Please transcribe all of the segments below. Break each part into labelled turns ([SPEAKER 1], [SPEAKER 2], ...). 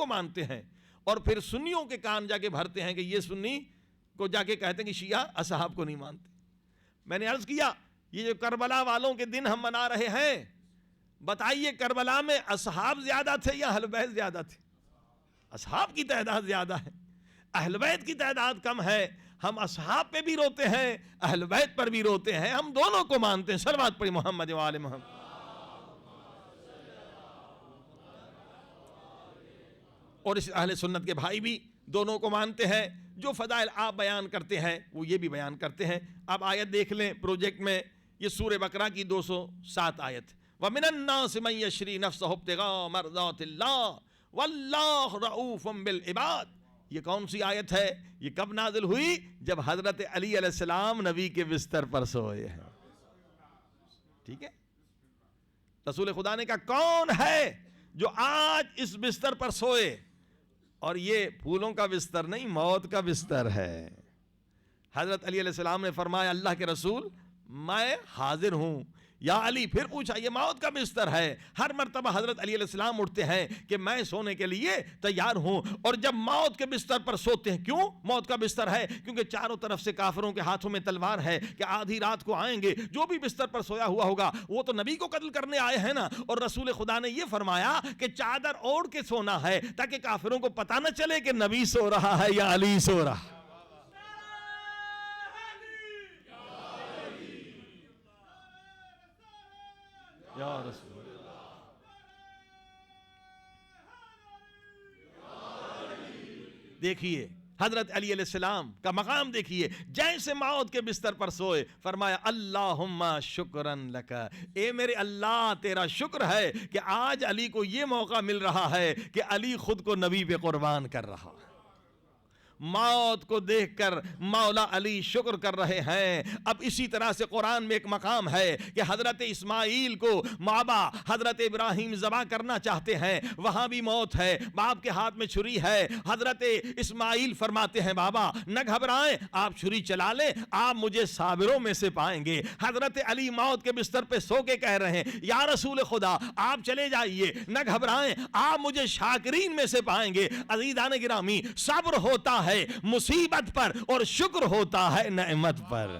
[SPEAKER 1] کو مانتے ہیں اور پھر سنیوں کے کان جا کے بھرتے ہیں کہ یہ سنی کو جا کے کہتے ہیں کہ شیعہ اصحاب کو نہیں مانتے. میں نے عرض کیا یہ جو کربلا والوں کے دن ہم منا رہے ہیں، بتائیے کربلا میں اصحاب زیادہ تھے یا اہل بیت زیادہ تھے؟ اصحاب کی تعداد زیادہ ہے، اہل بیت کی تعداد کم ہے. ہم اصحاب پہ بھی روتے ہیں، اہل بیت پر بھی روتے ہیں، ہم دونوں کو مانتے ہیں. صلوات پڑھی محمد و آل محمد. اور اس اہل سنت کے بھائی بھی دونوں کو مانتے ہیں. جو فضائل آپ بیان کرتے ہیں وہ یہ بھی بیان کرتے ہیں. آپ آیت دیکھ لیں پروجیکٹ میں، یہ سورہ بقرہ کی 207 آیت. وَمِنَ النَّاسِ مَن يَشْرِي نَفْسَهُ ابْتِغَاءَ مَرْضَاتِ اللَّهِ وَاللَّهُ رَءُوفٌ بِالْعِبَادِ. یہ کون سی آیت ہے؟ یہ کب نازل ہوئی؟ جب حضرت علی علیہ السلام نبی کے بستر پر سوئے ہیں. ٹھیک ہے، رسول خدا نے کہا کون ہے جو آج اس بستر پر سوئے؟ اور یہ پھولوں کا بستر نہیں، موت کا بستر ہے. حضرت علی علیہ السلام نے فرمایا اللہ کے رسول میں حاضر ہوں. یا علی، پھر پوچھا یہ موت کا بستر ہے. ہر مرتبہ حضرت علی علیہ السلام اٹھتے ہیں کہ میں سونے کے لیے تیار ہوں. اور جب موت کے بستر پر سوتے ہیں، کیوں موت کا بستر ہے؟ کیونکہ چاروں طرف سے کافروں کے ہاتھوں میں تلوار ہے کہ آدھی رات کو آئیں گے. جو بھی بستر پر سویا ہوا ہوگا وہ تو نبی کو قتل کرنے آئے ہیں نا. اور رسول خدا نے یہ فرمایا کہ چادر اوڑھ کے سونا ہے تاکہ کافروں کو پتہ نہ چلے کہ نبی سو رہا ہے یا علی سو رہا ہے. یا رسول اللہ. دیکھیے حضرت علی علیہ السلام کا مقام دیکھیے. جیسے موت کے بستر پر سوئے فرمایا اللہم شکرن لک، اے میرے اللہ تیرا شکر ہے کہ آج علی کو یہ موقع مل رہا ہے کہ علی خود کو نبی پہ قربان کر رہا ہے. موت کو دیکھ کر مولا علی شکر کر رہے ہیں. اب اسی طرح سے قرآن میں ایک مقام ہے کہ حضرت اسماعیل کو مابا حضرت ابراہیم ذبح کرنا چاہتے ہیں، وہاں بھی موت ہے، باپ کے ہاتھ میں چھری ہے. حضرت اسماعیل فرماتے ہیں بابا نہ گھبرائیں، آپ چھری چلا لیں، آپ مجھے صابروں میں سے پائیں گے. حضرت علی موت کے بستر پہ سو کے کہہ رہے ہیں یا رسول خدا آپ چلے جائیے، نہ گھبرائیں، آپ مجھے شاکرین میں سے پائیں گے. عزیزان گرامی، صبر ہوتا ہے مصیبت پر اور شکر ہوتا ہے نعمت پر.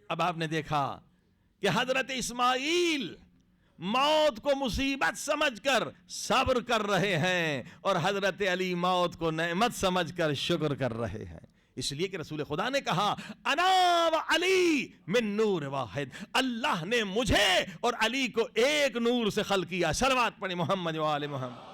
[SPEAKER 1] اب آپ نے دیکھا کہ حضرت اسماعیل موت کو مصیبت سمجھ کر صبر کر رہے ہیں اور حضرت علی موت کو نعمت سمجھ کر شکر کر رہے ہیں. اس لیے کہ رسول خدا نے کہا انا و علی من نور واحد، اللہ نے مجھے اور علی کو ایک نور سے خلق کیا. صلوات پڑھیں محمد و آل محمد.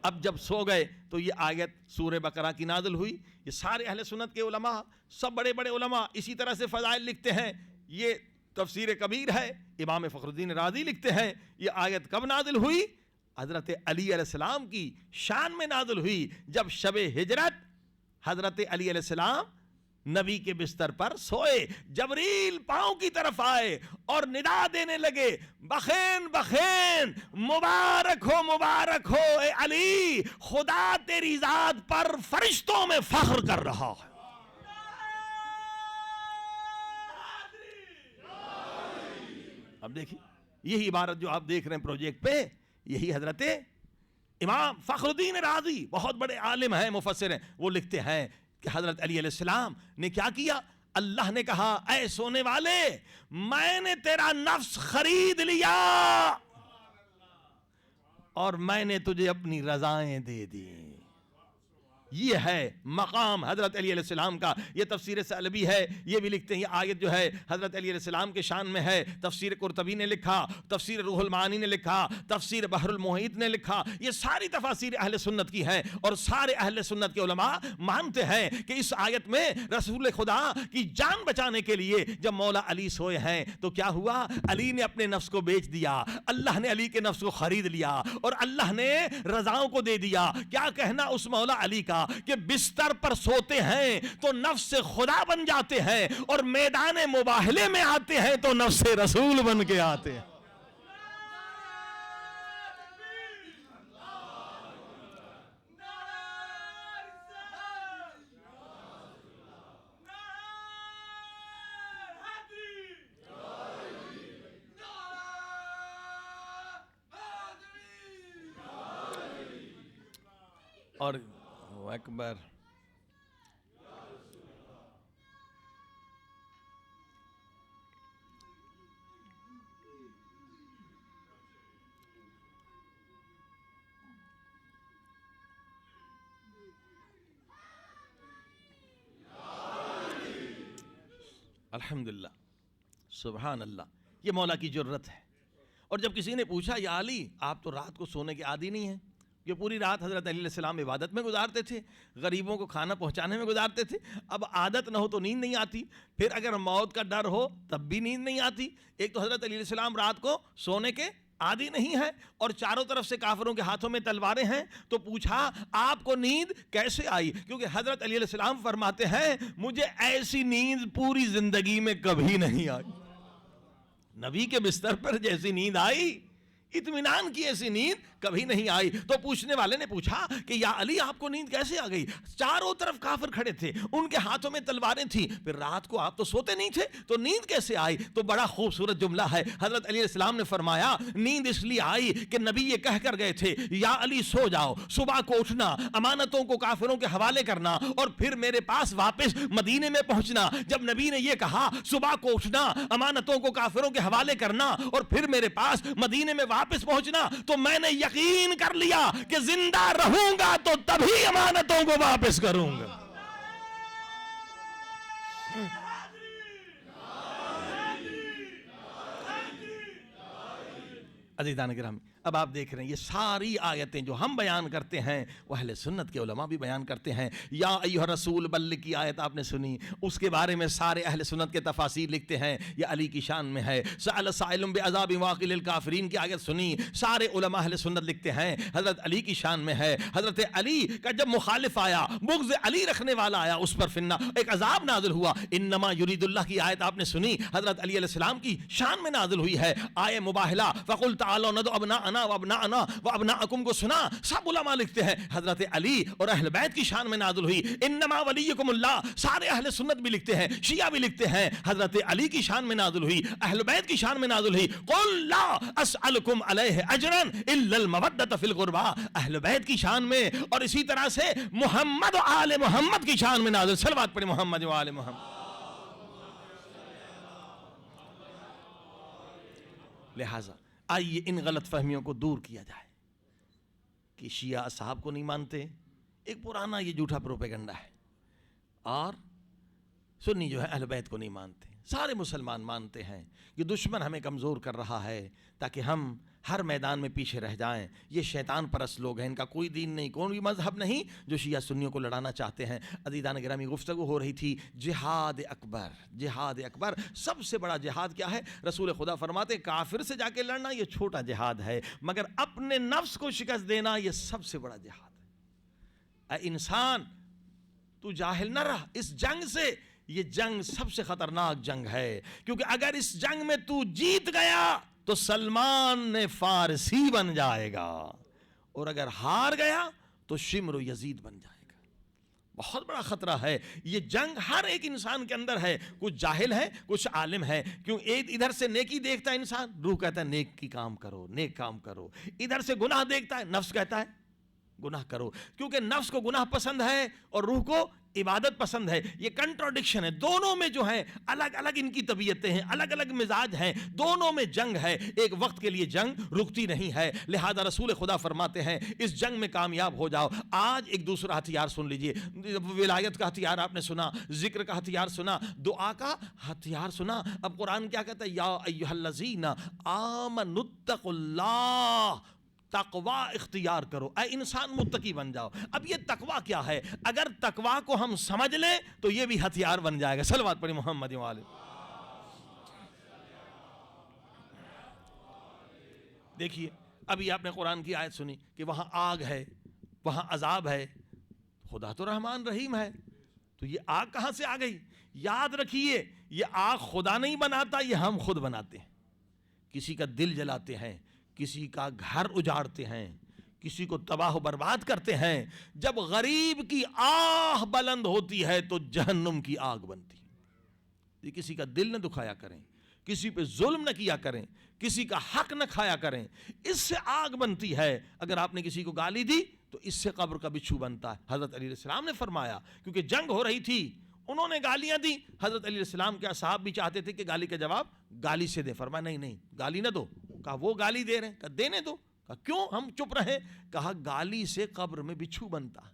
[SPEAKER 1] اب جب سو گئے تو یہ آیت سورہ بقرہ کی نازل ہوئی. یہ سارے اہل سنت کے علماء، سب بڑے بڑے علماء اسی طرح سے فضائل لکھتے ہیں. یہ تفسیر کبیر ہے، امام فخر الدین رازی لکھتے ہیں یہ آیت کب نازل ہوئی؟ حضرت علی علیہ السلام کی شان میں نازل ہوئی جب شب ہجرت حضرت علی علیہ السلام نبی کے بستر پر سوئے. جبریل پاؤں کی طرف آئے اور ندا دینے لگے بخین بخین، مبارک ہو اے علی، خدا تیری ذات پر فرشتوں میں فخر کر رہا ہے. اب دیکھیے یہی عبارت جو آپ دیکھ رہے ہیں پروجیکٹ پہ، یہی حضرت امام فخر الدین رازی بہت بڑے عالم ہیں، مفسر ہیں، وہ لکھتے ہیں کہ حضرت علی علیہ السلام نے کیا کیا؟ اللہ نے کہا اے سونے والے میں نے تیرا نفس خرید لیا اور میں نے تجھے اپنی رضائیں دے دی. یہ ہے مقام حضرت علی علیہ السلام کا. یہ تفسیر ثعلبی ہے، یہ بھی لکھتے ہیں یہ آیت جو ہے حضرت علی علیہ السلام کے شان میں ہے. تفسیر قرطبی نے لکھا، تفسیر روح المعانی نے لکھا، تفسیر بحر المحیط نے لکھا. یہ ساری تفاسیر اہل سنت کی ہیں اور سارے اہل سنت کے علماء مانتے ہیں کہ اس آیت میں رسول خدا کی جان بچانے کے لیے جب مولا علی سوئے ہیں تو کیا ہوا؟ علی نے اپنے نفس کو بیچ دیا، اللہ نے علی کے نفس کو خرید لیا اور اللہ نے رضاؤں کو دے دیا. کیا کہنا اس مولا علی کا کہ بستر پر سوتے ہیں تو نفس خدا بن جاتے ہیں اور میدان مباہلے میں آتے ہیں تو نفس رسول بن کے آتے ہیں. اور اکبر. الحمدللہ، سبحان اللہ. یہ مولا کی جرت ہے. اور جب کسی نے پوچھا یا علی آپ تو رات کو سونے کے عادی نہیں ہیں، کہ پوری رات حضرت علی علیہ السلام عبادت میں گزارتے تھے، غریبوں کو کھانا پہنچانے میں گزارتے تھے، اب عادت نہ ہو تو نیند نہیں آتی، پھر اگر موت کا ڈر ہو تب بھی نیند نہیں آتی. ایک تو حضرت علی علیہ السلام رات کو سونے کے عادی نہیں ہے، اور چاروں طرف سے کافروں کے ہاتھوں میں تلواریں ہیں. تو پوچھا آپ کو نیند کیسے آئی؟ کیونکہ حضرت علی علیہ السلام فرماتے ہیں مجھے ایسی نیند پوری زندگی میں کبھی نہیں آئی. نبی کے بستر پر جیسی نیند آئی، اطمینان کی ایسی نیند کبھی نہیں آئی. تو پوچھنے والے نے پوچھا کہ یا علی آپ کو نیند کیسے آ گئی؟ چاروں طرف کافر کھڑے تھے، ان کے ہاتھوں میں تلواریں تھیں، پھر رات کو آپ تو سوتے نہیں تھے، تو نیند کیسے آئی؟ تو بڑا خوبصورت جملہ ہے. حضرت علی علیہ السلام نے فرمایا نیند اس لیے آئی کہ نبی یہ کہہ کر گئے تھے یا علی سو جاؤ، صبح کو اٹھنا، امانتوں کو کافروں کے حوالے کرنا، اور پھر میرے پاس واپس مدینے میں پہنچنا. جب نبی نے یہ کہا صبح کو اٹھنا، امانتوں کو کافروں کے حوالے کرنا، اور پھر میرے پاس مدینے میں واپس پہنچنا، تو میں نے یقین کر لیا کہ زندہ رہوں گا تو تبھی امانتوں کو واپس کروں گا. عزیزان گرامی، اب آپ دیکھ رہے ہیں یہ ساری آیتیں جو ہم بیان کرتے ہیں وہ اہل سنت کے علماء بھی بیان کرتے ہیں. یا ایھا الرسول بلغ کی آیت آپ نے سنی، اس کے بارے میں سارے اہل سنت کے تفاسیر لکھتے ہیں یہ علی کی شان میں ہے. سأل سائل بعذاب واقع للکافرین کی آیت سنی، سارے علماء اہل سنت لکھتے ہیں حضرت علی کی شان میں ہے. حضرت علی کا جب مخالف آیا، بغض علی رکھنے والا آیا، اس پر فنا ایک عذاب نازل ہوا. انما یرید اللہ کی آیت آپ نے سنی، حضرت علی علیہ السلام کی شان میں نازل ہوئی ہے. آئے مباہلہ فقل تعالوا ندعو ابناءنا وابناءنا وابناءکم کو سنا. سب علماء لکھتے ہیں حضرت علی اور اہل بیت کی شان میں نازل ہوئی. انما ولیکم اللہ، سارے اہل سنت بھی لکھتے ہیں، شیعہ بھی لکھتے ہیں حضرت علی کی شان میں نازل ہوئی، اہل بیت کی شان میں نازل ہوئی. قل لا اسألکم علیہ اجرا الا المودۃ فی القربى، اہل بیت کی شان میں. اور اسی طرح سے محمد و آل محمد کی شان میں نازل. صلوات پڑھیں محمد و آل محمد. لہذا آئیے ان غلط فہمیوں کو دور کیا جائے کہ شیعہ اصحاب کو نہیں مانتے، ایک پرانا یہ جھوٹا پروپیگنڈا ہے. اور سنی جو ہے اہل بیت کو نہیں مانتے. سارے مسلمان مانتے ہیں یہ دشمن ہمیں کمزور کر رہا ہے تاکہ ہم ہر میدان میں پیچھے رہ جائیں. یہ شیطان پرست لوگ ہیں، ان کا کوئی دین نہیں، کوئی مذہب نہیں، جو شیعہ سنیوں کو لڑانا چاہتے ہیں. عزیزان گرامی، گفتگو ہو رہی تھی جہاد اکبر. جہاد اکبر سب سے بڑا جہاد کیا ہے؟ رسول خدا فرماتے کافر سے جا کے لڑنا یہ چھوٹا جہاد ہے، مگر اپنے نفس کو شکست دینا یہ سب سے بڑا جہاد ہے. اے انسان تو جاہل نہ رہ اس جنگ سے. یہ جنگ سب سے خطرناک جنگ ہے، کیونکہ اگر اس جنگ میں تو جیت گیا تو سلمان فارسی بن جائے گا، اور اگر ہار گیا تو شمر و یزید بن جائے گا. بہت بڑا خطرہ ہے. یہ جنگ ہر ایک انسان کے اندر ہے، کچھ جاہل ہے، کچھ عالم ہے. کیوں ادھر سے نیکی دیکھتا ہے انسان، روح کہتا ہے نیک کی کام کرو، نیک کام کرو. ادھر سے گناہ دیکھتا ہے، نفس کہتا ہے گناہ کرو. کیونکہ نفس کو گناہ پسند ہے اور روح کو عبادت پسند ہے. یہ کنٹراڈکشن ہے دونوں میں، جو ہے الگ الگ ان کی طبیعتیں ہیں، الگ الگ مزاج ہیں، دونوں میں جنگ ہے. ایک وقت کے لیے جنگ رکتی نہیں ہے. لہذا رسول خدا فرماتے ہیں اس جنگ میں کامیاب ہو جاؤ. آج ایک دوسرا ہتھیار سن لیجئے. ولایت کا ہتھیار آپ نے سنا، ذکر کا ہتھیار سنا، دعا کا ہتھیار سنا. اب قرآن کیا کہتا ہے؟ یا ایھا الذین آمنوا اتقوا اللہ، تقوی اختیار کرو، اے انسان متقی بن جاؤ. اب یہ تقوی کیا ہے؟ اگر تقوی کو ہم سمجھ لیں تو یہ بھی ہتھیار بن جائے گا. صلوات پڑھیں محمد و آل. دیکھیے ابھی آپ نے قرآن کی آیت سنی کہ وہاں آگ ہے، وہاں عذاب ہے. خدا تو رحمان رحیم ہے، تو یہ آگ کہاں سے آ گئی؟ یاد رکھیے یہ آگ خدا نہیں بناتا، یہ ہم خود بناتے ہیں. کسی کا دل جلاتے ہیں، کسی کا گھر اجاڑتے ہیں، کسی کو تباہ و برباد کرتے ہیں. جب غریب کی آہ بلند ہوتی ہے تو جہنم کی آگ بنتی ہے. یہ کسی کا دل نہ دکھایا کریں، کسی پہ ظلم نہ کیا کریں، کسی کا حق نہ کھایا کریں، اس سے آگ بنتی ہے. اگر آپ نے کسی کو گالی دی تو اس سے قبر کا بچھو بنتا ہے. حضرت علی علیہ السلام نے فرمایا, کیونکہ جنگ ہو رہی تھی, انہوں نے گالیاں دی, حضرت علی علیہ السلام کے اصحاب بھی چاہتے تھے کہ گالی کا جواب گالی سے دے. فرمایا نہیں نہیں گالی نہ دو. کہا وہ گالی دے رہے ہیں, کہا دینے دو. کہا کیوں ہم چپ رہے؟ کہا گالی سے قبر میں بچھو بنتا ہے,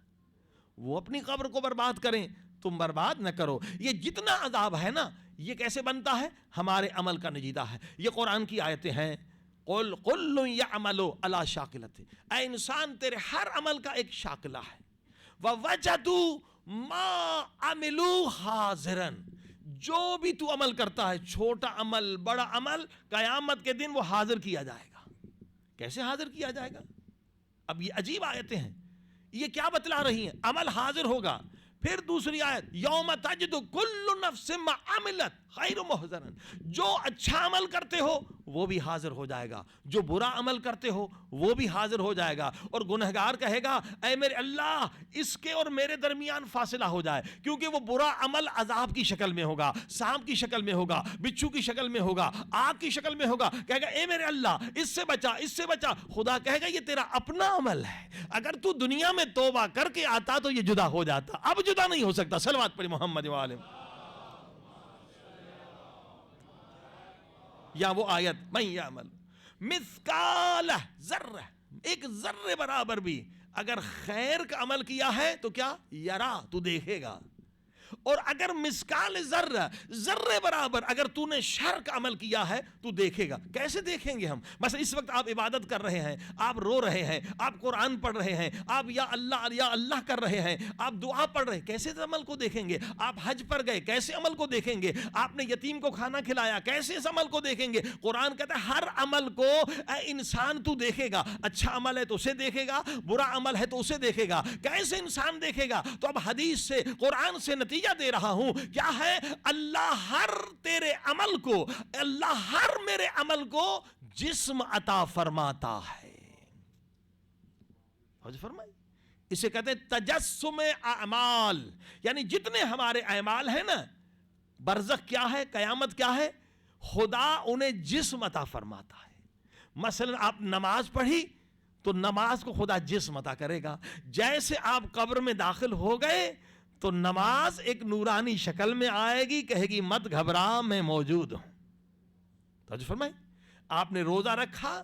[SPEAKER 1] وہ اپنی قبر کو برباد کریں, تم برباد نہ کرو. یہ جتنا عذاب ہے نا, یہ کیسے بنتا ہے؟ ہمارے عمل کا نتیجہ ہے. یہ قرآن کی آیتیں ہیں. قل کل یعمل علی شاکلتہ, اے انسان تیرے ہر عمل کا ایک شاکلہ ہے. ووجدوا ما عملوا حاضرا, جو بھی تو عمل کرتا ہے, چھوٹا عمل بڑا عمل, قیامت کے دن وہ حاضر کیا جائے گا. کیسے حاضر کیا جائے گا؟ اب یہ عجیب آیتیں ہیں, یہ کیا بتلا رہی ہیں؟ عمل حاضر ہوگا. پھر دوسری آیت, یوم تجد کل نفس ما عملت خیر محضرا, جو اچھا عمل کرتے ہو وہ بھی حاضر ہو جائے گا, جو برا عمل کرتے ہو وہ بھی حاضر ہو جائے گا. اور گنہگار کہے گا اے میرے اللہ اس کے اور میرے درمیان فاصلہ ہو جائے, کیونکہ وہ برا عمل عذاب کی شکل میں ہوگا, سانپ کی شکل میں ہوگا, بچھو کی شکل میں ہوگا, آگ کی شکل میں ہوگا. کہے گا اے میرے اللہ اس سے بچا, اس سے بچا. خدا کہے گا یہ تیرا اپنا عمل ہے, اگر تو دنیا میں توبہ کر کے آتا تو یہ جدا ہو جاتا, اب جدا نہیں ہو سکتا. صلوات پڑھی محمد وآلہ. یا وہ آیت من یعمل مثقال ذرہ, ایک ذرے برابر بھی اگر خیر کا عمل کیا ہے تو کیا یرا, تو دیکھے گا. اور اگر مثقال ذرہ, ذرے برابر اگر تو نے شر کا عمل کیا ہے تو دیکھے گا. کیسے دیکھیں گے ہم؟ مثلا اس وقت آپ عبادت کر رہے ہیں, آپ رو رہے ہیں, آپ قرآن پڑھ رہے ہیں, آپ یا اللہ کر رہے ہیں, آپ دعا پڑھ رہے ہیں, کیسے اس عمل کو دیکھیں گے؟ آپ حج پر گئے, کیسے عمل کو دیکھیں گے؟ آپ نے یتیم کو کھانا کھلایا, کیسے اس عمل کو دیکھیں گے؟ قرآن کہتا ہے ہر عمل کو اے انسان تو دیکھے گا. اچھا عمل ہے تو اسے دیکھے گا, برا عمل ہے تو اسے دیکھے گا. کیسے انسان دیکھے گا؟ تو اب حدیث سے قرآن سے نتیجہ دے رہا ہوں, کیا ہے؟ اللہ ہر تیرے عمل کو, اللہ ہر میرے عمل کو جسم عطا فرماتا ہے. فرمائی اسے کہتے ہیں تجسم اعمال, یعنی جتنے ہمارے اعمال ہیں نا, برزخ کیا ہے, قیامت کیا ہے, خدا انہیں جسم عطا فرماتا ہے. مثلا آپ نماز پڑھی تو نماز کو خدا جسم عطا کرے گا. جیسے آپ قبر میں داخل ہو گئے تو نماز ایک نورانی شکل میں آئے گی, کہے گی مت گھبرا میں موجود ہوں. توجہ فرمائے. آپ نے روزہ رکھا,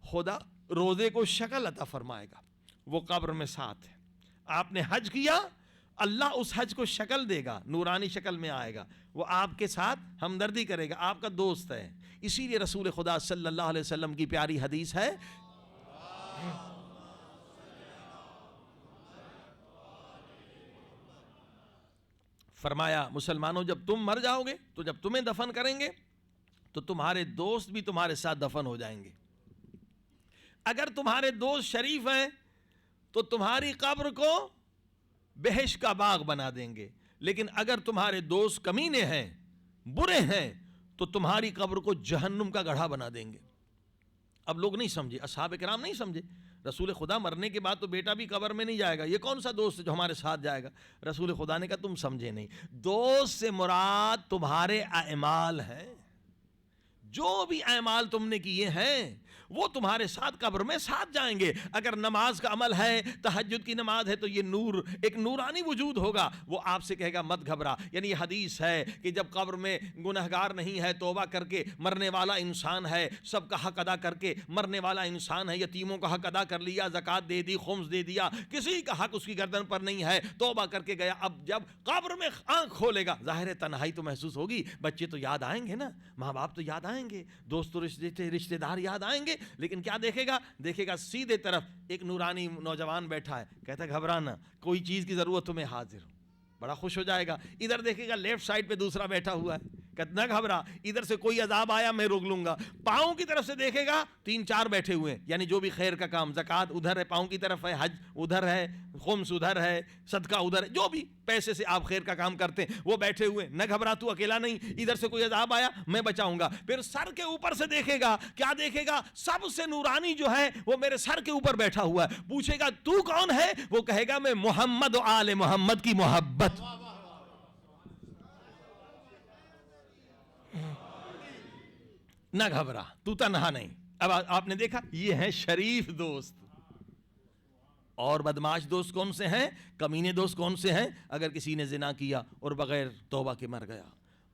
[SPEAKER 1] خدا روزے کو شکل عطا فرمائے گا, وہ قبر میں ساتھ ہے. آپ نے حج کیا, اللہ اس حج کو شکل دے گا, نورانی شکل میں آئے گا, وہ آپ کے ساتھ ہمدردی کرے گا, آپ کا دوست ہے. اسی لیے رسول خدا صلی اللہ علیہ وسلم کی پیاری حدیث ہے, فرمایا مسلمانوں جب تم مر جاؤ گے تو جب تمہیں دفن کریں گے تو تمہارے دوست بھی تمہارے ساتھ دفن ہو جائیں گے. اگر تمہارے دوست شریف ہیں تو تمہاری قبر کو بہشت کا باغ بنا دیں گے, لیکن اگر تمہارے دوست کمینے ہیں, برے ہیں, تو تمہاری قبر کو جہنم کا گڑھا بنا دیں گے. اب لوگ نہیں سمجھے, اصحاب کرام نہیں سمجھے. رسول خدا مرنے کے بعد تو بیٹا بھی قبر میں نہیں جائے گا, یہ کون سا دوست ہے جو ہمارے ساتھ جائے گا؟ رسول خدا نے کہا تم سمجھے نہیں, دوست سے مراد تمہارے اعمال ہیں. جو بھی اعمال تم نے کیے ہیں وہ تمہارے ساتھ قبر میں ساتھ جائیں گے. اگر نماز کا عمل ہے, تہجد کی نماز ہے, تو یہ نور, ایک نورانی وجود ہوگا, وہ آپ سے کہے گا مت گھبرا. یعنی یہ حدیث ہے کہ جب قبر میں گنہگار نہیں ہے, توبہ کر کے مرنے والا انسان ہے, سب کا حق ادا کر کے مرنے والا انسان ہے, یتیموں کا حق ادا کر لیا, زکوٰۃ دے دی, خمس دے دیا, کسی کا حق اس کی گردن پر نہیں ہے, توبہ کر کے گیا. اب جب قبر میں آنکھ کھولے گا, ظاہر ہے تنہائی تو محسوس ہوگی, بچے تو یاد آئیں گے نا, ماں باپ تو یاد آئیں گے, دوست رشتے دار یاد آئیں گے, لیکن کیا دیکھے گا؟ دیکھے گا سیدھے طرف ایک نورانی نوجوان بیٹھا ہے, کہتا ہے گھبرانا, کوئی چیز کی ضرورت تمہیں حاضر ہوں. بڑا خوش ہو جائے گا. ادھر دیکھے گا لیفٹ سائڈ پہ دوسرا بیٹھا ہوا ہے, کہتا نہ گھبرا, ادھر سے کوئی عذاب آیا میں روک لوں گا. پاؤں کی طرف سے دیکھے گا 3-4 بیٹھے ہوئے ہیں, یعنی جو بھی خیر کا کام, زکوٰۃ ادھر ہے پاؤں کی طرف ہے, حج ادھر ہے, خمس ادھر ہے, صدقہ ادھر ہے, جو بھی پیسے سے آپ خیر کا کام کرتے ہیں وہ بیٹھے ہوئے. نہ گھبرا, تو اکیلا نہیں, ادھر سے کوئی عذاب آیا میں بچاؤں گا. پھر سر کے اوپر سے دیکھے گا, کیا دیکھے گا؟ سب سے نورانی جو ہے وہ میرے سر کے اوپر بیٹھا ہوا ہے. پوچھے گا تو کون ہے؟ وہ کہے گا میں محمد و آل محمد کی محبت. نہ گھبرا, تو تنہا نہیں. اب آپ نے دیکھا, یہ ہے شریف دوست. اور بدماش دوست کون سے ہیں؟ کمینے دوست کون سے ہیں؟ اگر کسی نے زنا کیا اور بغیر توبہ کے مر گیا،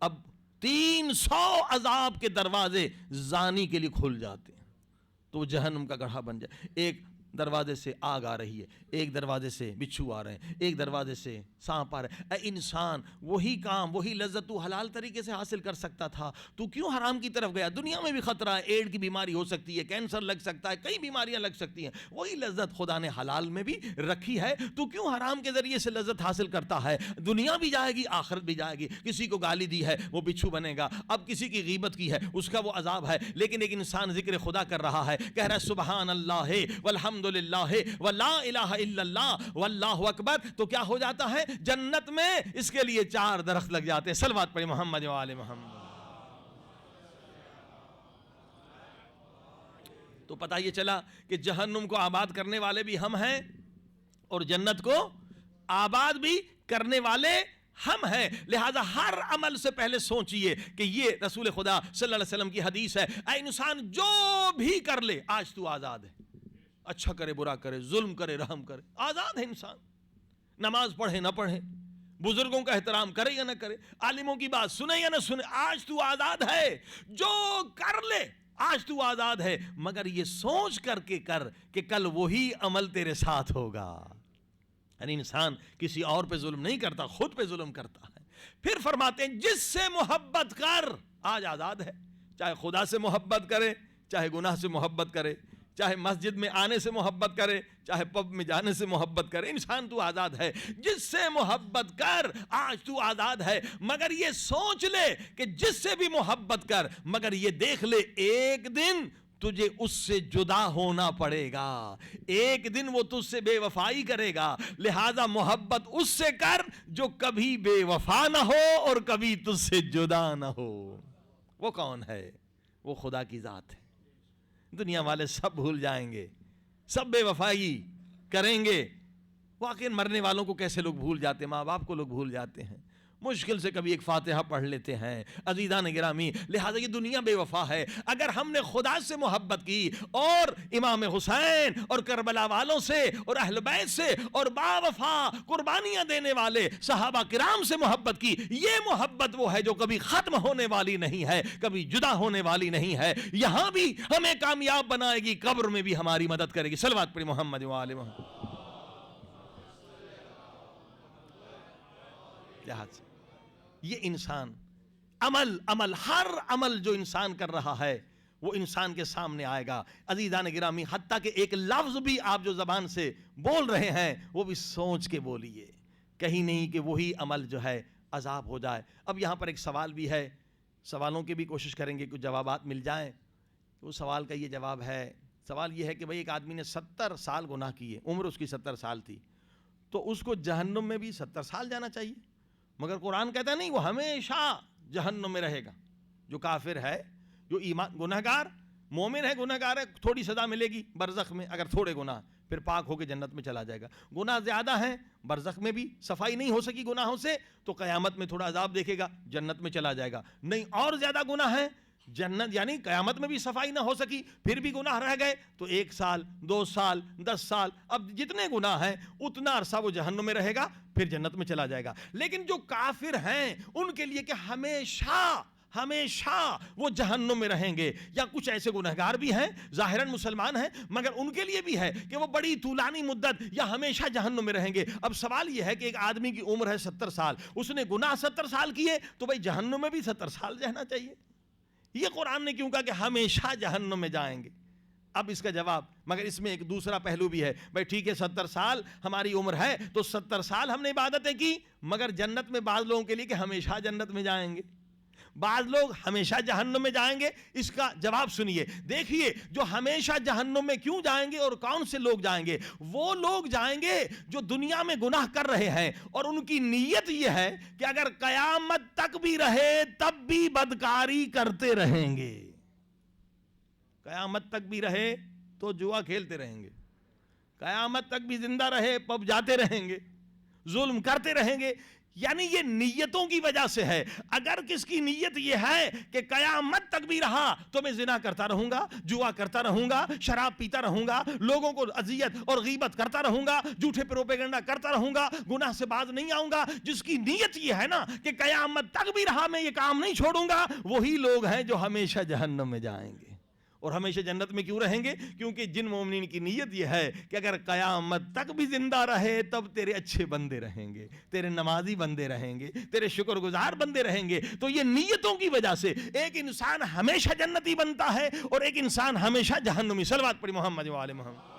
[SPEAKER 1] اب 300 عذاب کے دروازے زانی کے لیے کھل جاتے ہیں، تو وہ جہنم کا گڑھا بن جائے۔ ایک دروازے سے آگ آ رہی ہے، ایک دروازے سے بچھو آ رہے ہیں، ایک دروازے سے سانپ آ رہے ہیں۔ اے انسان، وہی کام، وہی لذت تو حلال طریقے سے حاصل کر سکتا تھا، تو کیوں حرام کی طرف گیا؟ دنیا میں بھی خطرہ ہے، ایڈ کی بیماری ہو سکتی ہے، کینسر لگ سکتا ہے، کئی بیماریاں لگ سکتی ہیں، وہی لذت خدا نے حلال میں بھی رکھی ہے، تو کیوں حرام کے ذریعے سے لذت حاصل کرتا ہے؟ دنیا بھی جائے گی، آخرت بھی جائے گی۔ کسی کو گالی دی ہے وہ بچھو بنے گا، اب کسی کی غیبت کی ہے اس کا وہ عذاب ہے، لیکن ایک انسان ذکر خدا کر رہا ہے، کہہ رہا ہے سبحان اللہ والحمد للہ ولا الہ الا اللہ واللہ اکبر، تو کیا ہو جاتا ہے؟ جنت میں اس کے لیے 4 درخت لگ جاتے ہیں۔ صلوات پڑھیں محمد و آل محمد۔ تو پتہ یہ چلا کہ جہنم کو آباد کرنے والے بھی ہم ہیں اور جنت کو آباد بھی کرنے والے ہم ہیں، لہذا ہر عمل سے پہلے سوچئے کہ یہ رسول خدا صلی اللہ علیہ وسلم کی حدیث ہے، اے انسان جو بھی کر لے آج تو آزاد ہے، اچھا کرے برا کرے، ظلم کرے رحم کرے، آزاد ہے انسان، نماز پڑھے نہ پڑھے، بزرگوں کا احترام کرے یا نہ کرے، عالموں کی بات سنے یا نہ سنے، آج تو آزاد ہے، جو کر لے آج تو آزاد ہے، مگر یہ سوچ کر کے کر کہ کل وہی عمل تیرے ساتھ ہوگا۔ یعنی انسان کسی اور پہ ظلم نہیں کرتا، خود پہ ظلم کرتا ہے۔ پھر فرماتے ہیں جس سے محبت کر، آج آزاد ہے، چاہے خدا سے محبت کرے، چاہے گناہ سے محبت کرے، چاہے مسجد میں آنے سے محبت کرے، چاہے پب میں جانے سے محبت کرے، انسان تو آزاد ہے۔ جس سے محبت کر، آج تو آزاد ہے، مگر یہ سوچ لے کہ جس سے بھی محبت کر، مگر یہ دیکھ لے ایک دن تجھے اس سے جدا ہونا پڑے گا، ایک دن وہ تجھ سے بے وفائی کرے گا، لہذا محبت اس سے کر جو کبھی بے وفا نہ ہو اور کبھی تجھ سے جدا نہ ہو۔ وہ کون ہے؟ وہ خدا کی ذات ہے۔ دنیا والے سب بھول جائیں گے، سب بے وفائی کریں گے۔ واقعی مرنے والوں کو کیسے لوگ بھول جاتے ہیں؟ ماں باپ کو لوگ بھول جاتے ہیں، مشکل سے کبھی ایک فاتحہ پڑھ لیتے ہیں۔ عزیزان گرامی، لہذا یہ دنیا بے وفا ہے۔ اگر ہم نے خدا سے محبت کی اور امام حسین اور کربلا والوں سے اور اہل بیت سے اور با وفا قربانیاں دینے والے صحابہ کرام سے محبت کی، یہ محبت وہ ہے جو کبھی ختم ہونے والی نہیں ہے، کبھی جدا ہونے والی نہیں ہے، یہاں بھی ہمیں کامیاب بنائے گی، قبر میں بھی ہماری مدد کرے گی۔ صلوات پڑھیں محمد و آل محمد۔ لہذا یہ انسان عمل ہر عمل جو انسان کر رہا ہے وہ انسان کے سامنے آئے گا۔ عزیزان گرامی، حتیٰ کہ ایک لفظ بھی آپ جو زبان سے بول رہے ہیں وہ بھی سوچ کے بولیے، کہیں نہیں کہ وہی عمل جو ہے عذاب ہو جائے۔ اب یہاں پر ایک سوال بھی ہے، سوالوں کی بھی کوشش کریں گے کچھ جوابات مل جائیں۔ وہ سوال کا یہ جواب ہے، سوال یہ ہے کہ بھئی ایک آدمی نے 70 سال گناہ کیے، عمر اس کی 70 سال تھی، تو اس کو جہنم میں بھی 70 سال جانا چاہیے؟ مگر قرآن کہتا ہے نہیں، وہ ہمیشہ جہنم میں رہے گا۔ جو کافر ہے، جو ایمان گناہگار، مومن ہے گناہگار ہے، تھوڑی سزا ملے گی برزخ میں، اگر تھوڑے گناہ، پھر پاک ہو کے جنت میں چلا جائے گا۔ گناہ زیادہ ہیں، برزخ میں بھی صفائی نہیں ہو سکی گناہوں سے، تو قیامت میں تھوڑا عذاب دیکھے گا، جنت میں چلا جائے گا۔ نہیں اور زیادہ گناہ ہے، جنت یعنی قیامت میں بھی صفائی نہ ہو سکی، پھر بھی گناہ رہ گئے، تو 1 سال 2 سال 10 سال، اب جتنے گناہ ہیں اتنا عرصہ وہ جہنم میں رہے گا، پھر جنت میں چلا جائے گا۔ لیکن جو کافر ہیں ان کے لیے کہ ہمیشہ وہ جہنم میں رہیں گے، یا کچھ ایسے گنہگار بھی ہیں ظاہراً مسلمان ہیں مگر ان کے لیے بھی ہے کہ وہ بڑی طولانی مدت یا ہمیشہ جہنم میں رہیں گے۔ اب سوال یہ ہے کہ ایک آدمی کی عمر ہے 70 سال، اس نے گناہ 70 سال کیے، تو بھائی جہنم میں بھی 70 سال رہنا چاہیے؟ یہ قرآن نے کیوں کہا کہ ہمیشہ جہنم میں جائیں گے؟ اب اس کا جواب، مگر اس میں ایک دوسرا پہلو بھی ہے۔ بھائی ٹھیک ہے 70 سال ہماری عمر ہے تو 70 سال ہم نے عبادتیں کی، مگر جنت میں بعض لوگوں کے لیے کہ ہمیشہ جنت میں جائیں گے، بعض لوگ ہمیشہ جہنم میں جائیں گے۔ اس کا جواب سنیے، دیکھیے جو ہمیشہ جہنم میں کیوں جائیں گے اور کون سے لوگ جائیں گے؟ وہ لوگ جائیں گے جو دنیا میں گناہ کر رہے ہیں اور ان کی نیت یہ ہے کہ اگر قیامت تک بھی رہے تب بھی بدکاری کرتے رہیں گے، قیامت تک بھی رہے تو جوا کھیلتے رہیں گے، قیامت تک بھی زندہ رہے پب جاتے رہیں گے، ظلم کرتے رہیں گے۔ یعنی یہ نیتوں کی وجہ سے ہے. اگر کس کی نیت یہ ہے کہ قیامت تک بھی رہا تو میں زنا کرتا رہوں گا, جوا کرتا رہوں گا, شراب پیتا رہوں گا, لوگوں کو اذیت اور غیبت کرتا رہوں گا, جھوٹے پروپیگنڈا کرتا رہوں گا, گناہ سے باز نہیں آؤں گا, جس کی نیت یہ ہے نا کہ قیامت تک بھی رہا میں یہ کام نہیں چھوڑوں گا, وہی لوگ ہیں جو ہمیشہ جہنم میں جائیں گے. اور ہمیشہ جنت میں کیوں رہیں گے؟ کیونکہ جن مومنین کی نیت یہ ہے کہ اگر قیامت تک بھی زندہ رہے تب تیرے اچھے بندے رہیں گے, تیرے نمازی بندے رہیں گے, تیرے شکر گزار بندے رہیں گے. تو یہ نیتوں کی وجہ سے ایک انسان ہمیشہ جنتی بنتا ہے اور ایک انسان ہمیشہ جہنمی. صلوات پڑھی محمد و آل محمد.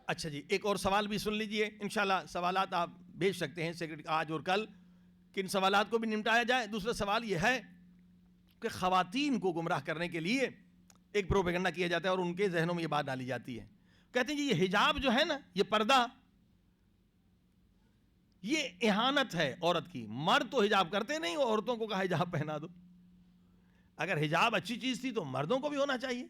[SPEAKER 1] اچھا جی, ایک اور سوال بھی سن لیجئے. انشاءاللہ سوالات آپ بھیج سکتے ہیں سیکرٹری آج اور کل, کن سوالات کو بھی نمٹایا جائے. دوسرا سوال یہ ہے کہ خواتین کو گمراہ کرنے کے لیے ایک پروپیگنڈا کیا جاتا ہے اور ان کے ذہنوں میں یہ بات ڈالی جاتی ہے, کہتے ہیں جی یہ حجاب جو ہے نا, یہ پردہ, یہ اہانت ہے عورت کی. مرد تو حجاب کرتے نہیں, عورتوں کو کہا حجاب پہنا دو. اگر حجاب اچھی چیز تھی تو مردوں کو بھی ہونا چاہیے.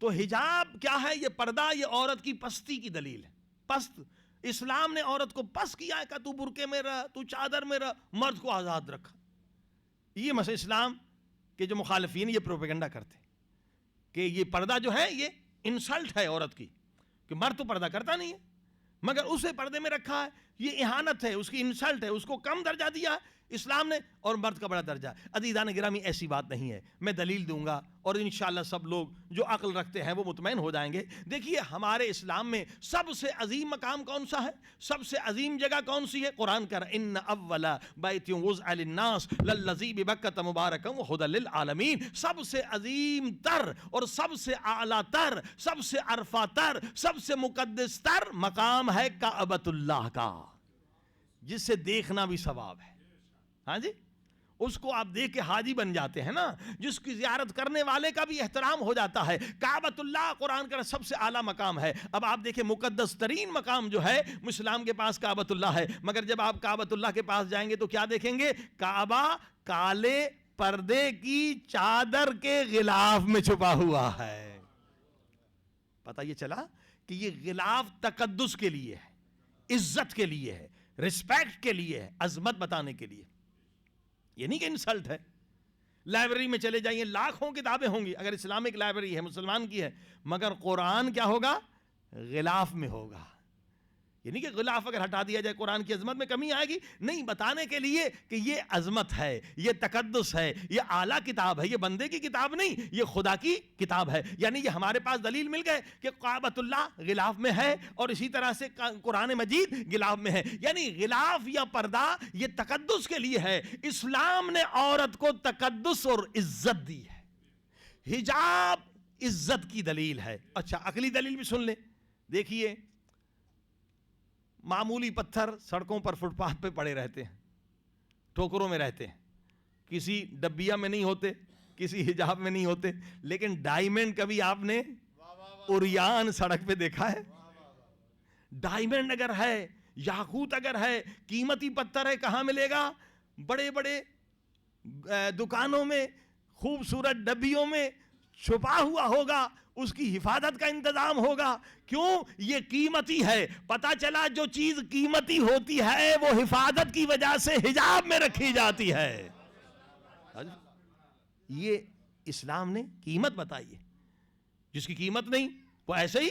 [SPEAKER 1] تو حجاب کیا ہے؟ یہ پردہ, یہ عورت کی پستی کی دلیل ہے. پست, اسلام نے عورت کو پس کیا ہے کہ تو برقعے میں رہ, تو چادر میں رہ, مرد کو آزاد رکھا. یہ مسئلہ اسلام کے جو مخالفین یہ پروپیگنڈا کرتے کہ یہ پردہ جو ہے یہ انسلٹ ہے عورت کی, کہ مرد تو پردہ کرتا نہیں ہے مگر اسے پردے میں رکھا ہے, یہ اہانت ہے, اس کی انسلٹ ہے, اس کو کم درجہ دیا ہے اسلام نے اور مرد کا بڑا درجہ. عزیزان گرامی ایسی بات نہیں ہے, میں دلیل دوں گا اور انشاءاللہ سب لوگ جو عقل رکھتے ہیں وہ مطمئن ہو جائیں گے. دیکھیے ہمارے اسلام میں سب سے عظیم مقام کون سا ہے, سب سے عظیم جگہ کون سی ہے؟ قرآن کا ان اول بیت وضع للناس للذی ببکۃ مبارکا وہدی للعالمین. سب سے عظیم تر اور سب سے اعلیٰ تر, سب سے عرفہ تر, سب سے مقدس تر مقام ہے کعبۃ اللہ کا, جس سے دیکھنا بھی ثواب ہے. ہاں جی, اس کو آپ دیکھ کے حاجی بن جاتے ہیں نا, جس کی زیارت کرنے والے کا بھی احترام ہو جاتا ہے. کعبۃ اللہ قرآن کا سب سے اعلیٰ مقام ہے. اب آپ دیکھیں مقدس ترین مقام جو ہے اسلام کے پاس کعبۃ اللہ ہے, مگر جب آپ کعبۃ اللہ کے پاس جائیں گے تو کیا دیکھیں گے؟ کعبہ کالے پردے کی چادر کے غلاف میں چھپا ہوا ہے. پتہ یہ چلا کہ یہ غلاف تقدس کے لیے ہے, عزت کے لیے ہے, رسپیکٹ کے لیے ہے, عظمت بتانے کے لیے. یہ نہیں کہ انسلٹ ہے. لائبریری میں چلے جائیے, لاکھوں کتابیں ہوں گی, اگر اسلامک لائبریری ہے مسلمان کی ہے, مگر قرآن کیا ہوگا؟ غلاف میں ہوگا. یہ نہیں کہ غلاف اگر ہٹا دیا جائے قرآن کی عظمت میں کمی آئے گی, نہیں, بتانے کے لیے کہ یہ عظمت ہے, یہ تقدس ہے, یہ اعلیٰ کتاب ہے, یہ بندے کی کتاب نہیں, یہ خدا کی کتاب ہے. یعنی یہ ہمارے پاس دلیل مل گئے کہ کعبۃ اللہ غلاف میں ہے اور اسی طرح سے قرآن مجید غلاف میں ہے. یعنی غلاف یا پردہ یہ تقدس کے لیے ہے. اسلام نے عورت کو تقدس اور عزت دی ہے. حجاب عزت کی دلیل ہے. اچھا عقلی دلیل بھی سن لیں. دیکھیے معمولی پتھر سڑکوں پر فٹ پاتھ پہ پڑے رہتے ہیں, ٹوکروں میں رہتے ہیں, کسی ڈبیا میں نہیں ہوتے, کسی حجاب میں نہیں ہوتے, لیکن ڈائمنڈ کبھی آپ نے اوریان سڑک پہ دیکھا ہے؟ ڈائمنڈ اگر ہے, یاقوت اگر ہے, قیمتی پتھر ہے, کہاں ملے گا؟ بڑے بڑے دکانوں میں, خوبصورت ڈبیوں میں چھپا ہوا ہوگا, اس کی حفاظت کا انتظام ہوگا. کیوں؟ یہ قیمتی ہے. پتہ چلا جو چیز قیمتی ہوتی ہے وہ حفاظت کی وجہ سے حجاب میں رکھی جاتی ہے. یہ اسلام نے قیمت بتائی ہے. جس کی قیمت نہیں وہ ایسے ہی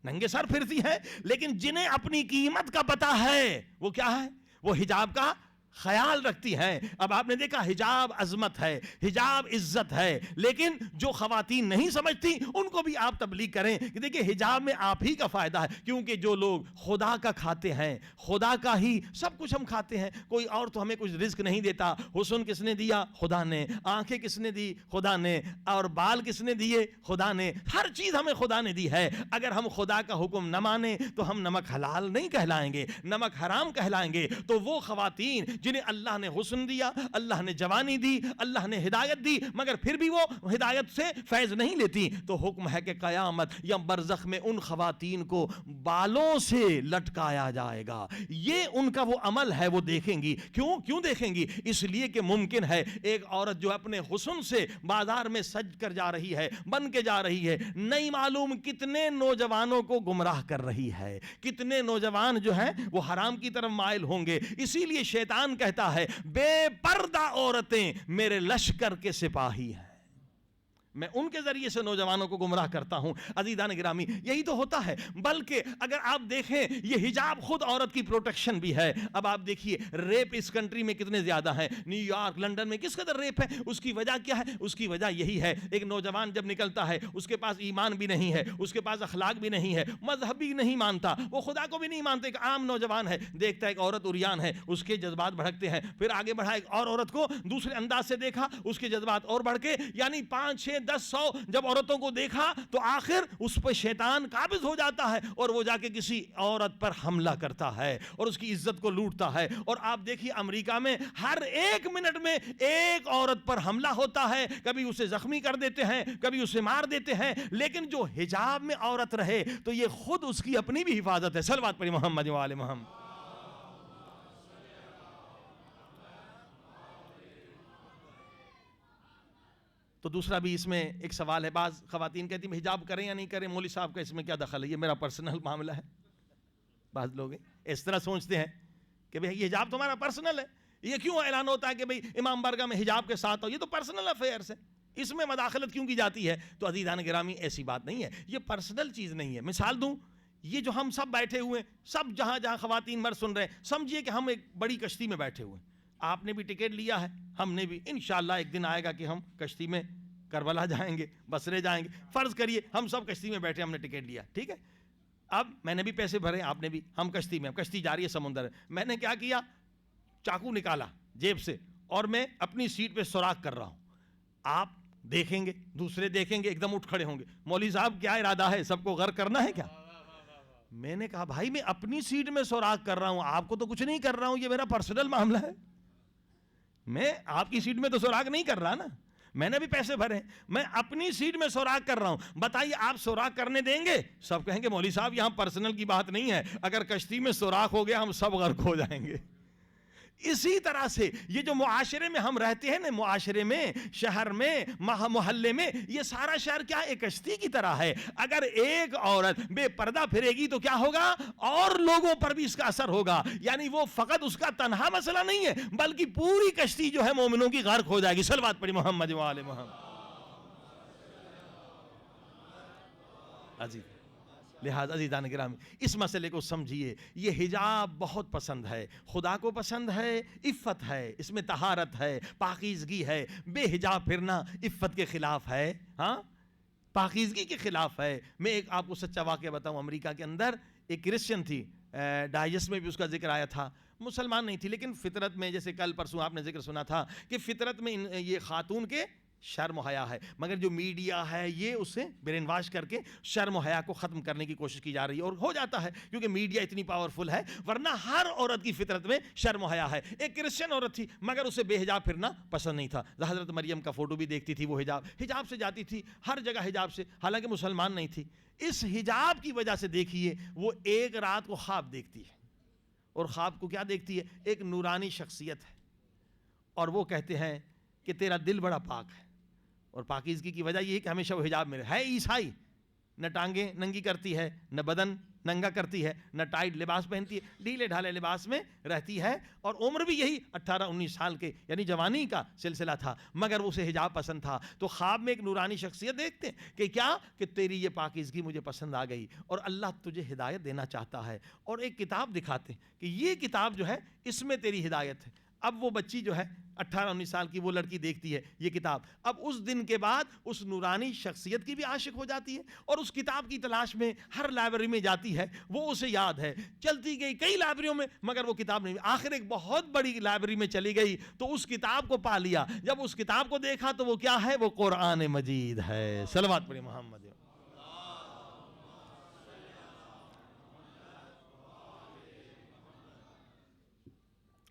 [SPEAKER 1] ننگے سر پھرتی ہے, لیکن جنہیں اپنی قیمت کا پتہ ہے وہ کیا ہے؟ وہ حجاب کا خیال رکھتی ہیں. اب آپ نے دیکھا حجاب عظمت ہے, حجاب عزت ہے, لیکن جو خواتین نہیں سمجھتی ان کو بھی آپ تبلیغ کریں کہ دیکھیں حجاب میں آپ ہی کا فائدہ ہے. کیونکہ جو لوگ خدا کا کھاتے ہیں, خدا کا ہی سب کچھ ہم کھاتے ہیں, کوئی اور تو ہمیں کچھ رزق نہیں دیتا. حسن کس نے دیا؟ خدا نے. آنکھیں کس نے دی؟ خدا نے. اور بال کس نے دیے؟ خدا نے. ہر چیز ہمیں خدا نے دی ہے. اگر ہم خدا کا حکم نہ مانیں تو ہم نمک حلال نہیں کہلائیں گے, نمک حرام کہلائیں گے. تو وہ خواتین جنہیں اللہ نے حسن دیا, اللہ نے جوانی دی, اللہ نے ہدایت دی, مگر پھر بھی وہ ہدایت سے فیض نہیں لیتی, تو حکم ہے کہ قیامت یا برزخ میں ان خواتین کو بالوں سے لٹکایا جائے گا. یہ ان کا وہ عمل ہے, وہ دیکھیں گی. کیوں دیکھیں گی؟ اس لیے کہ ممکن ہے ایک عورت جو اپنے حسن سے بازار میں سج کر جا رہی ہے, بن کے جا رہی ہے, نہیں معلوم کتنے نوجوانوں کو گمراہ کر رہی ہے, کتنے نوجوان جو ہیں وہ حرام کی طرف مائل ہوں گے. اسی لیے شیطان کہتا ہے بے پردہ عورتیں میرے لشکر کے سپاہی ہیں, میں ان کے ذریعے سے نوجوانوں کو گمراہ کرتا ہوں. عزیزان گرامی, یہی تو ہوتا ہے. بلکہ اگر آپ دیکھیں یہ حجاب خود عورت کی پروٹیکشن بھی ہے. اب آپ دیکھیے ریپ اس کنٹری میں کتنے زیادہ ہیں, نیو یارک, لنڈن میں کس قدر ریپ ہے. اس کی وجہ کیا ہے؟ اس کی وجہ یہی ہے, ایک نوجوان جب نکلتا ہے اس کے پاس ایمان بھی نہیں ہے, اس کے پاس اخلاق بھی نہیں ہے, مذہب بھی نہیں مانتا, وہ خدا کو بھی نہیں مانتے. ایک عام نوجوان ہے, دیکھتا ہے ایک عورت عریان ہے, اس کے جذبات بھڑکتے ہیں. پھر آگے بڑھا ایک اور عورت کو دوسرے انداز سے دیکھا, اس کے جذبات اور بڑھ کے, یعنی 5 6 10 100 جب عورتوں کو دیکھا تو آخر اس پہ شیطان قابض ہو جاتا ہے اور وہ جا کے کسی عورت پر حملہ کرتا ہے اور اس کی عزت کو لوٹتا ہے. اور آپ دیکھیے امریکہ میں ہر 1 منٹ میں ایک عورت پر حملہ ہوتا ہے, کبھی اسے زخمی کر دیتے ہیں, کبھی اسے مار دیتے ہیں. لیکن جو حجاب میں عورت رہے تو یہ خود اس کی اپنی بھی حفاظت ہے. صلوات پڑھی محمد و آل محمد. تو دوسرا بھی اس میں ایک سوال ہے. بعض خواتین کہتی ہیں حجاب کریں یا نہیں کریں, مولوی صاحب کا اس میں کیا دخل ہے, یہ میرا پرسنل معاملہ ہے. بعض لوگ اس طرح سوچتے ہیں کہ بھئی یہ حجاب تمہارا پرسنل ہے, یہ کیوں اعلان ہوتا ہے کہ بھئی امام بارگاہ میں حجاب کے ساتھ ہو, یہ تو پرسنل افیئرس ہے, اس میں مداخلت کیوں کی جاتی ہے؟ تو عزیزان گرامی ایسی بات نہیں ہے, یہ پرسنل چیز نہیں ہے. مثال دوں, یہ جو ہم سب بیٹھے ہوئے, سب جہاں جہاں خواتین مرد سن رہے ہیں, سمجھیے کہ ہم ایک بڑی کشتی میں بیٹھے ہوئے ہیں. آپ نے بھی ٹکٹ لیا ہے, ہم نے بھی. انشاءاللہ ایک دن آئے گا کہ ہم کشتی میں کربلا جائیں گے, بصرے جائیں گے. فرض کریے ہم سب کشتی میں بیٹھے, ہم نے ٹکٹ لیا, ٹھیک ہے. اب میں نے بھی پیسے بھرے, آپ نے بھی, ہم کشتی میں, کشتی جا رہی ہے سمندر میں. میں نے کیا کیا, چاقو نکالا جیب سے اور میں اپنی سیٹ پہ سوراخ کر رہا ہوں. آپ دیکھیں گے, دوسرے دیکھیں گے, ایک دم اٹھ کھڑے ہوں گے, مولوی صاحب کیا ارادہ ہے, سب کو غرق کرنا ہے کیا؟ میں نے کہا بھائی میں اپنی سیٹ میں سوراخ کر رہا ہوں, آپ کو تو کچھ نہیں کر رہا ہوں, یہ میرا پرسنل معاملہ ہے. میں آپ کی سیٹ میں تو سوراخ نہیں کر رہا نا, میں نے بھی پیسے بھرے, میں اپنی سیٹ میں سوراخ کر رہا ہوں. بتائیے آپ سوراخ کرنے دیں گے؟ سب کہیں گے مولوی صاحب یہاں پرسنل کی بات نہیں ہے, اگر کشتی میں سوراخ ہو گیا ہم سب غرق ہو جائیں گے. اسی طرح سے یہ جو معاشرے میں ہم رہتے ہیں نا, معاشرے میں, شہر میں, محلے میں, یہ سارا شہر کیا ایک کشتی کی طرح ہے. اگر ایک عورت بے پردہ پھرے گی تو کیا ہوگا, اور لوگوں پر بھی اس کا اثر ہوگا. یعنی وہ فقط اس کا تنہا مسئلہ نہیں ہے, بلکہ پوری کشتی جو ہے مومنوں کی غرق ہو جائے گی. صلوات پڑھی محمد و آل محمد. عزیز لہذا عزیزان گرامی اس مسئلے کو سمجھیے, یہ حجاب بہت پسند ہے, خدا کو پسند ہے, عفت ہے, اس میں طہارت ہے, پاکیزگی ہے. بے حجاب پھرنا عفت کے خلاف ہے, ہاں پاکیزگی کے خلاف ہے. میں ایک آپ کو سچا واقعہ بتاؤں, امریکہ کے اندر ایک کرسچن تھی, ڈائجسٹ میں بھی اس کا ذکر آیا تھا, مسلمان نہیں تھی, لیکن فطرت میں, جیسے کل پرسوں آپ نے ذکر سنا تھا کہ فطرت میں یہ خاتون کے شرم و حیا ہے, مگر جو میڈیا ہے یہ اسے برین واش کر کے شرم و حیا کو ختم کرنے کی کوشش کی جا رہی ہے, اور ہو جاتا ہے کیونکہ میڈیا اتنی پاورفل ہے, ورنہ ہر عورت کی فطرت میں شرم و حیا ہے. ایک کرسچن عورت تھی مگر اسے بے حجاب پھرنا پسند نہیں تھا. حضرت مریم کا فوٹو بھی دیکھتی تھی, وہ حجاب سے جاتی تھی ہر جگہ, حجاب سے, حالانکہ مسلمان نہیں تھی. اس حجاب کی وجہ سے دیکھیے وہ ایک رات کو خواب دیکھتی ہے, اور خواب کو کیا دیکھتی ہے, ایک نورانی شخصیت ہے, اور وہ کہتے ہیں کہ تیرا دل بڑا پاک ہے. اور پاکیزگی کی وجہ یہ ہے کہ ہمیشہ وہ حجاب میں ہے. عیسائی, نہ ٹانگیں ننگی کرتی ہے, نہ بدن ننگا کرتی ہے, نہ ٹائٹ لباس پہنتی ہے, ڈھیلے ڈھالے لباس میں رہتی ہے, اور عمر بھی یہی 18-19 سال کے, یعنی جوانی کا سلسلہ تھا, مگر اسے حجاب پسند تھا. تو خواب میں ایک نورانی شخصیت دیکھتے ہیں کہ کیا, کہ تیری یہ پاکیزگی مجھے پسند آ گئی اور اللہ تجھے ہدایت دینا چاہتا ہے, اور ایک کتاب دکھاتے ہیں کہ یہ کتاب جو ہے اس میں تیری ہدایت ہے. اب وہ بچی جو ہے 18-19 سال کی, وہ لڑکی دیکھتی ہے یہ کتاب. اب اس دن کے بعد اس نورانی شخصیت کی بھی عاشق ہو جاتی ہے, اور اس کتاب کی تلاش میں ہر لائبریری میں جاتی ہے. وہ اسے یاد ہے, چلتی گئی کئی لائبریریوں میں, مگر وہ کتاب نہیں. آخر ایک بہت بڑی لائبریری میں چلی گئی تو اس کتاب کو پا لیا. جب اس کتاب کو دیکھا تو وہ کیا ہے, وہ قرآن مجید ہے. صلوات پڑھی محمد.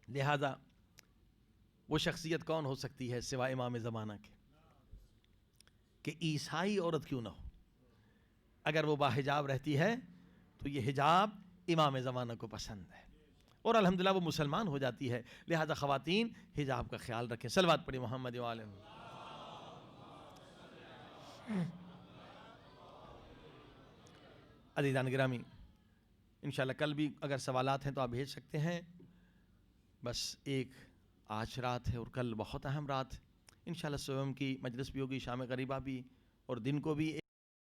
[SPEAKER 1] لہذا وہ شخصیت کون ہو سکتی ہے سوائے امام زمانہ کے کہ عیسائی عورت کیوں نہ ہو؟ اگر وہ باحجاب رہتی ہے تو یہ حجاب امام زمانہ کو پسند ہے، اور الحمدللہ وہ مسلمان ہو جاتی ہے۔ لہذا خواتین حجاب کا خیال رکھیں۔ صلوات پڑھی محمد و آلہ۔ عزیزان گرامی، انشاءاللہ کل بھی اگر سوالات ہیں تو آپ بھیج سکتے ہیں۔ بس ایک آج رات ہے اور کل بہت اہم رات، انشاءاللہ صبح کی مجلس بھی ہوگی، شام غریبہ بھی، اور دن کو بھی